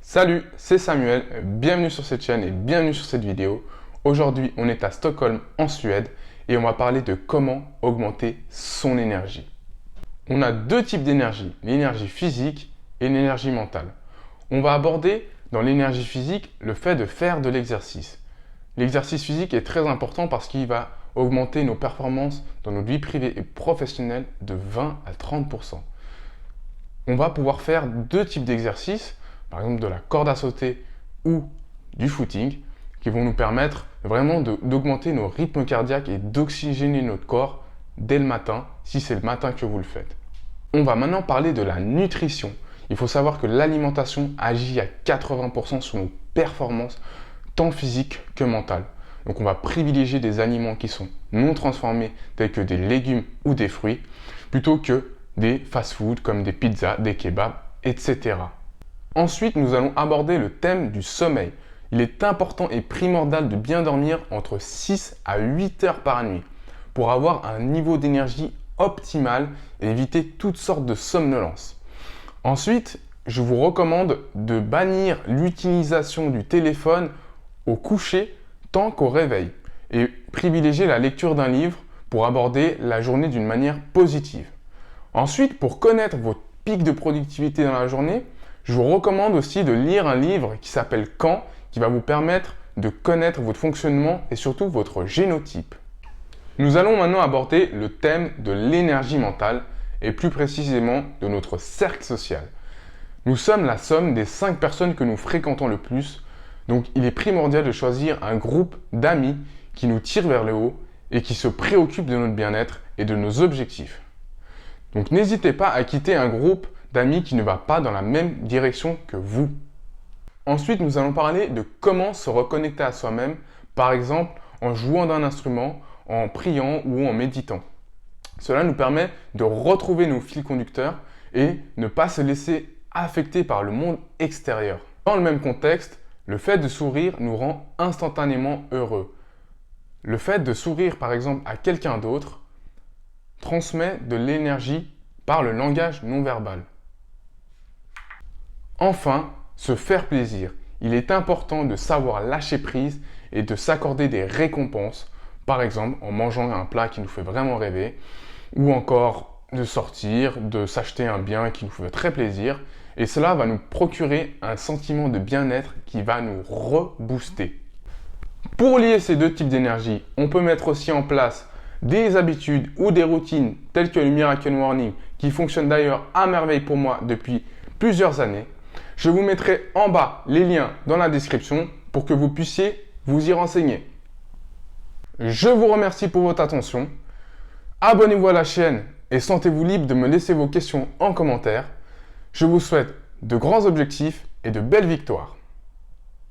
Salut, c'est Samuel, bienvenue sur cette chaîne et bienvenue sur cette vidéo. Aujourd'hui, on est à Stockholm en Suède et on va parler de comment augmenter son énergie. On a deux types d'énergie, l'énergie physique et l'énergie mentale. On va aborder dans l'énergie physique le fait de faire de l'exercice. L'exercice physique est très important parce qu'il va augmenter nos performances dans notre vie privée et professionnelle de 20 à 30%. On va pouvoir faire deux types d'exercices, par exemple de la corde à sauter ou du footing, qui vont nous permettre vraiment d'augmenter nos rythmes cardiaques et d'oxygéner notre corps dès le matin, si c'est le matin que vous le faites. On va maintenant parler de la nutrition. Il faut savoir que l'alimentation agit à 80% sur nos performances, tant physiques que mentales. Donc on va privilégier des aliments qui sont non transformés, tels que des légumes ou des fruits, plutôt que des fast-foods comme des pizzas, des kebabs, etc. Ensuite, nous allons aborder le thème du sommeil. Il est important et primordial de bien dormir entre 6 à 8 heures par nuit pour avoir un niveau d'énergie optimal et éviter toutes sortes de somnolence. Ensuite, je vous recommande de bannir l'utilisation du téléphone au coucher tant qu'au réveil et privilégier la lecture d'un livre pour aborder la journée d'une manière positive. Ensuite, pour connaître votre pic de productivité dans la journée, je vous recommande aussi de lire un livre qui s'appelle Quand, qui va vous permettre de connaître votre fonctionnement et surtout votre génotype. Nous allons maintenant aborder le thème de l'énergie mentale et plus précisément de notre cercle social. Nous sommes la somme des 5 personnes que nous fréquentons le plus, donc il est primordial de choisir un groupe d'amis qui nous tire vers le haut et qui se préoccupe de notre bien-être et de nos objectifs. Donc n'hésitez pas à quitter un groupe d'amis qui ne va pas dans la même direction que vous. Ensuite, nous allons parler de comment se reconnecter à soi-même, par exemple en jouant d'un instrument, en priant ou en méditant. Cela nous permet de retrouver nos fils conducteurs et ne pas se laisser affecter par le monde extérieur. Dans le même contexte, le fait de sourire nous rend instantanément heureux. Le fait de sourire par exemple à quelqu'un d'autre transmet de l'énergie par le langage non verbal. Enfin, se faire plaisir. Il est important de savoir lâcher prise et de s'accorder des récompenses, par exemple en mangeant un plat qui nous fait vraiment rêver, ou encore de sortir, de s'acheter un bien qui nous fait très plaisir, et cela va nous procurer un sentiment de bien-être qui va nous rebooster. Pour lier ces deux types d'énergie, on peut mettre aussi en place des habitudes ou des routines telles que le Miracle Morning qui fonctionne d'ailleurs à merveille pour moi depuis plusieurs années. Je vous mettrai en bas les liens dans la description pour que vous puissiez vous y renseigner. Je vous remercie pour votre attention. Abonnez-vous à la chaîne et sentez-vous libre de me laisser vos questions en commentaire. Je vous souhaite de grands objectifs et de belles victoires.